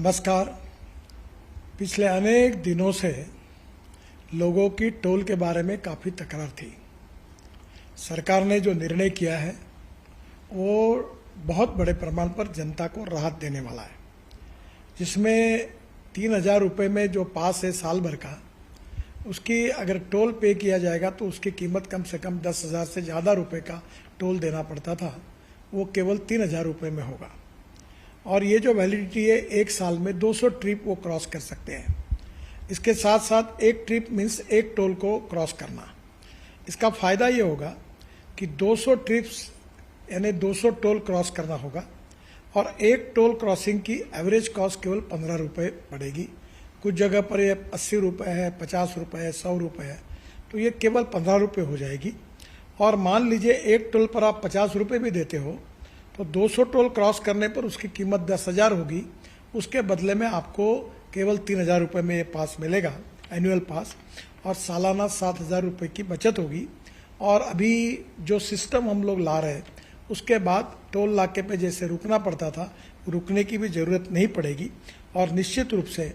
नमस्कार। पिछले अनेक दिनों से लोगों की टोल के बारे में काफ़ी तकरार थी। सरकार ने जो निर्णय किया है वो बहुत बड़े प्रमाण पर जनता को राहत देने वाला है, जिसमें 3,000 रुपये में जो पास है साल भर का, उसकी अगर टोल पे किया जाएगा तो उसकी कीमत कम से कम 10,000 से ज़्यादा रुपये का टोल देना पड़ता था, वो केवल 3,000 रुपये में होगा। और ये जो वैलिडिटी है, एक साल में 200 ट्रिप वो क्रॉस कर सकते हैं। इसके साथ साथ एक ट्रिप मीन्स एक टोल को क्रॉस करना। इसका फ़ायदा ये होगा कि 200 ट्रिप्स यानी 200 टोल क्रॉस करना होगा और एक टोल क्रॉसिंग की एवरेज कॉस्ट केवल 15 रुपये पड़ेगी। कुछ जगह पर ये 80 रुपये है, 50 रुपये है, 100 रुपये है, तो ये केवल 15 रुपये हो जाएगी। और मान लीजिए एक टोल पर आप 50 रुपये भी देते हो तो 200 टोल क्रॉस करने पर उसकी कीमत 10,000 होगी। उसके बदले में आपको केवल 3,000 रुपये में ये पास मिलेगा, एनुअल पास, और सालाना 7,000 रुपये की बचत होगी। और अभी जो सिस्टम हम लोग ला रहे हैं उसके बाद टोल नाके पे जैसे रुकना पड़ता था, रुकने की भी ज़रूरत नहीं पड़ेगी और निश्चित रूप से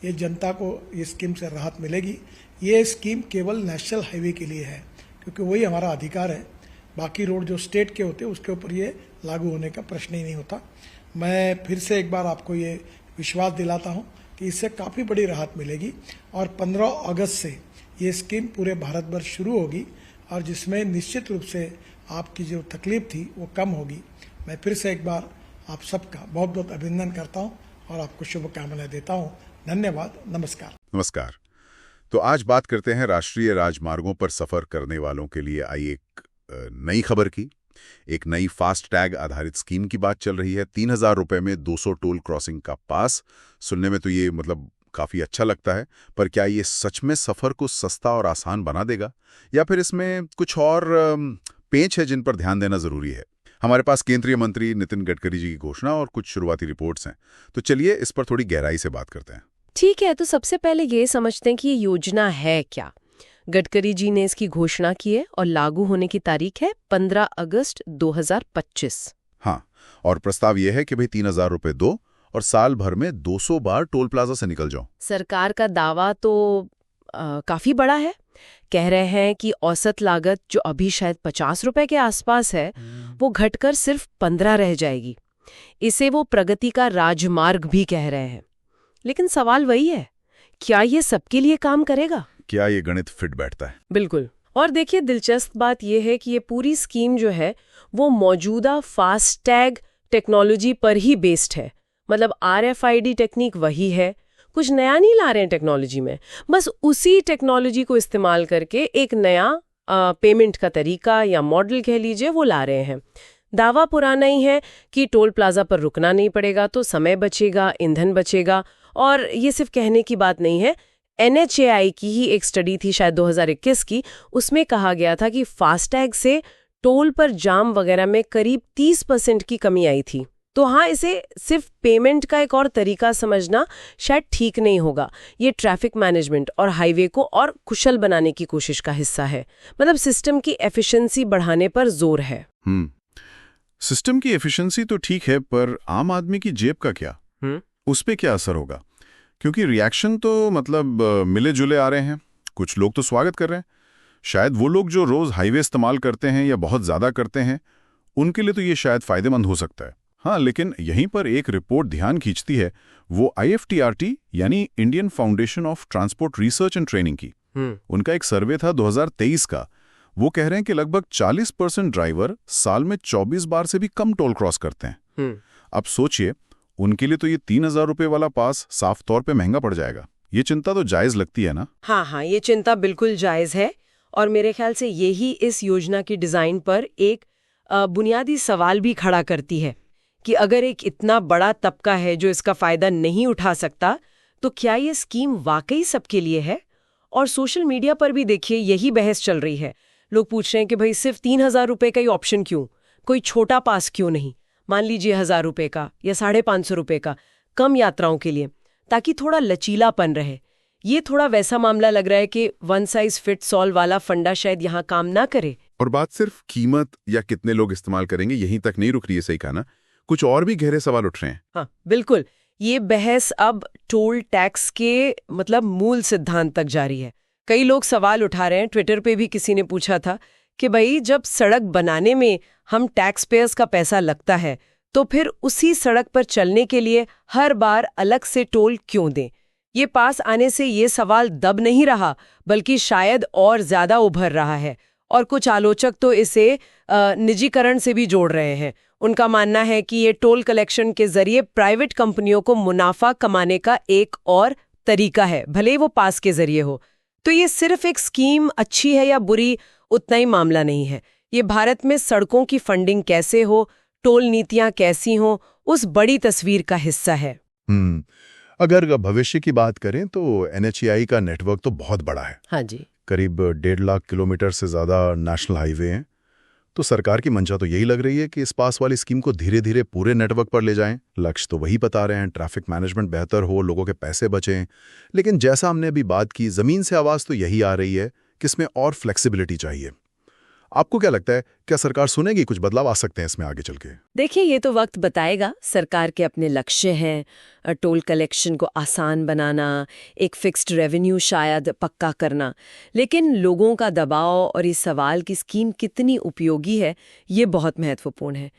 ये जनता को ये स्कीम से राहत मिलेगी। ये स्कीम केवल नेशनल हाईवे के लिए है क्योंकि वही हमारा अधिकार है। बाकी रोड जो स्टेट के होते हैं उसके ऊपर ये लागू होने का प्रश्न ही नहीं होता। मैं फिर से एक बार आपको ये विश्वास दिलाता हूँ कि इससे काफ़ी बड़ी राहत मिलेगी और 15 अगस्त से ये स्कीम पूरे भारत भर शुरू होगी और जिसमें निश्चित रूप से आपकी जो तकलीफ थी वो कम होगी। मैं फिर से एक बार आप सबका बहुत बहुत अभिनंदन करता हूँ और आपको शुभकामनाएं देता हूँ। धन्यवाद। नमस्कार। नमस्कार। तो आज बात करते हैं राष्ट्रीय राजमार्गों पर सफर करने वालों के लिए आई एक नई खबर की। एक नई फास्ट टैग आधारित स्कीम की बात चल रही है। 3,000 रुपये में 200 टोल क्रॉसिंग का पास। सुनने में तो ये काफ़ी अच्छा लगता है, पर क्या ये सच में सफ़र को सस्ता और आसान बना देगा या फिर इसमें कुछ और पेंच है जिन पर ध्यान देना ज़रूरी है? हमारे पास केंद्रीय मंत्री नितिन गडकरी जी की घोषणा और कुछ शुरुआती रिपोर्ट्स हैं, तो चलिए इस पर थोड़ी गहराई से बात करते हैं। ठीक है, तो सबसे पहले ये समझते हैं कि ये योजना है क्या। गडकरी जी ने इसकी घोषणा की है और लागू होने की तारीख है 15 अगस्त 2025। हाँ, और प्रस्ताव यह है कि भाई 3,000 रुपये दो और साल भर में 200 बार टोल प्लाजा से निकल जाओ। सरकार का दावा तो काफी बड़ा है। कह रहे हैं कि औसत लागत जो अभी शायद 50 रुपए के आसपास है वो घटकर सिर्फ 15 रह जाएगी। इसे वो प्रगति का राजमार्ग भी कह रहे हैं। लेकिन सवाल वही है, क्या ये सबके लिए काम करेगा? क्या ये गणित फिट बैठता है? बिल्कुल। और देखिए, दिलचस्प बात यह है कि ये पूरी स्कीम जो है वो मौजूदा फास्टैग टेक्नोलॉजी पर ही बेस्ड है। मतलब RFID टेक्निक वही है, कुछ नया नहीं ला रहे हैं टेक्नोलॉजी में, बस उसी टेक्नोलॉजी को इस्तेमाल करके एक नया पेमेंट का तरीका या मॉडल कह लीजिए वो ला रहे हैं। दावा पुराना ही है कि टोल प्लाजा पर रुकना नहीं पड़ेगा, तो समय बचेगा, ईंधन बचेगा। और ये सिर्फ कहने की बात नहीं है। NHAI की ही एक स्टडी थी शायद 2021 की, उसमें कहा गया था कि फास्टैग से टोल पर जाम वगैरह में करीब 30% की कमी आई थी। तो हाँ, इसे सिर्फ पेमेंट का एक और तरीका समझना शायद ठीक नहीं होगा। ये ट्रैफिक मैनेजमेंट और हाईवे को और कुशल बनाने की कोशिश का हिस्सा है। मतलब सिस्टम की एफिशिएंसी बढ़ाने पर जोर है। सिस्टम की एफिशिएंसी तो ठीक है, पर आम आदमी की जेब का क्या? उस पे क्या असर होगा? क्योंकि रिएक्शन तो मिले जुले आ रहे हैं। कुछ लोग तो स्वागत कर रहे हैं। शायद वो लोग जो रोज हाईवे इस्तेमाल करते हैं या बहुत ज्यादा करते हैं, उनके लिए तो ये शायद फायदेमंद हो सकता है। हाँ, लेकिन यहीं पर एक रिपोर्ट ध्यान खींचती है, वो IFTRT यानी Indian foundation of transport research and training की। उनका एक सर्वे था 2023 का। वो कह रहे हैं कि लगभग 40% ड्राइवर साल में 24 बार से भी कम टोल क्रॉस करते हैं। अब सोचिए, उनके लिए तो ये 3,000 रुपये वाला पास साफ तौर पे महंगा पड़ जाएगा। ये चिंता तो जायज लगती है ना? हाँ, ये चिंता बिल्कुल जायज है। और मेरे ख्याल से यही इस योजना की डिजाइन पर एक बुनियादी सवाल भी खड़ा करती है कि अगर एक इतना बड़ा तबका है जो इसका फायदा नहीं उठा सकता, तो क्या ये स्कीम वाकई सबके लिए है? और सोशल मीडिया पर भी देखिए यही बहस चल रही है। लोग पूछ रहे हैं कि भाई सिर्फ 3,000 रुपये का ही ऑप्शन क्यों? कोई छोटा पास क्यों नहीं? मान लीजिए 1,000 रुपये का या 550 रुपये का, कम यात्राओं के लिए, ताकि थोड़ा लचीलापन रहे। ये थोड़ा वैसा मामला लग रहा है कि वन साइज फिट्स ऑल वाला फंडा शायद यहाँ काम ना करे। और बात सिर्फ कीमत या कितने लोग इस्तेमाल करेंगे यहीं तक नहीं रुक रही है, सही कहा ना? कुछ और भी गहरे सवाल उठ रहे हैं। हाँ बिल्कुल, ये बहस अब टोल टैक्स के मतलब मूल सिद्धांत तक जारी है। कई लोग सवाल उठा रहे हैं, ट्विटर पे भी किसी ने पूछा था कि भाई जब सड़क बनाने में हम टैक्स पेयर्स का पैसा लगता है तो फिर उसी सड़क पर चलने के लिए हर बार अलग से टोल क्यों दें? ये पास आने से ये सवाल दब नहीं रहा बल्कि शायद और ज्यादा उभर रहा है, और कुछ आलोचक तो इसे निजीकरण से भी जोड़ रहे हैं। उनका मानना है कि ये टोल कलेक्शन के जरिए प्राइवेट कंपनियों को मुनाफा कमाने का एक और तरीका है, भले ही वो पास के जरिए हो। तो ये सिर्फ एक स्कीम अच्छी है या बुरी उतना ही मामला नहीं है। ये भारत में सड़कों की फंडिंग कैसे हो, टोल नीतियां कैसी हो, उस बड़ी तस्वीर का हिस्सा है। अगर भविष्य की बात करें तो NHAI का नेटवर्क तो बहुत बड़ा है। हाँ जी, करीब 1.5 लाख किलोमीटर से ज़्यादा नेशनल हाईवे हैं। तो सरकार की मंशा तो यही लग रही है कि इस पास वाली स्कीम को धीरे धीरे पूरे नेटवर्क पर ले जाएं। लक्ष्य तो वही बता रहे हैं, ट्रैफिक मैनेजमेंट बेहतर हो, लोगों के पैसे बचें। लेकिन जैसा हमने अभी बात की, ज़मीन से आवाज़ तो यही आ रही है कि इसमें और फ्लेक्सिबिलिटी चाहिए। आपको क्या लगता है, क्या सरकार सुनेगी? कुछ बदलाव आ सकते हैं इसमें आगे चल के? देखिए ये तो वक्त बताएगा। सरकार के अपने लक्ष्य हैं, टोल कलेक्शन को आसान बनाना, एक फिक्स्ड रेवेन्यू शायद पक्का करना। लेकिन लोगों का दबाव और इस सवाल की स्कीम कितनी उपयोगी है, ये बहुत महत्वपूर्ण है।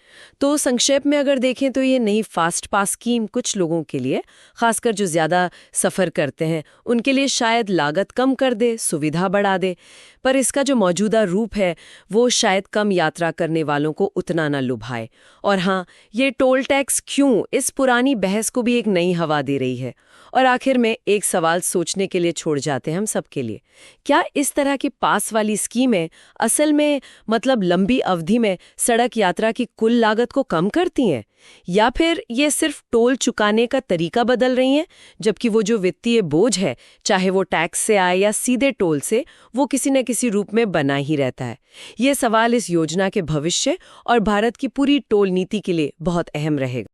तो संक्षेप में अगर देखें तो ये नई फास्ट पास स्कीम कुछ लोगों के लिए, खासकर जो ज़्यादा सफ़र करते हैं, उनके लिए शायद लागत कम कर दे, सुविधा बढ़ा दे। पर इसका जो मौजूदा रूप है वो शायद कम यात्रा करने वालों को उतना न लुभाए। और हाँ, ये टोल टैक्स क्यों, इस पुरानी बहस को भी एक नई हवा दे रही है। और आखिर में एक सवाल सोचने के लिए छोड़ जाते हैं हम सबके लिए, क्या इस तरह की पास वाली स्कीमें असल में मतलब लंबी अवधि में सड़क यात्रा की कुल लागत को कम करती हैं, या फिर ये सिर्फ टोल चुकाने का तरीका बदल रही हैं, जबकि वो जो वित्तीय बोझ है, चाहे वो टैक्स से आए या सीधे टोल से, वो किसी न किसी रूप में बना ही रहता है। ये सवाल इस योजना के भविष्य और भारत की पूरी टोल नीति के लिए बहुत अहम रहेगा।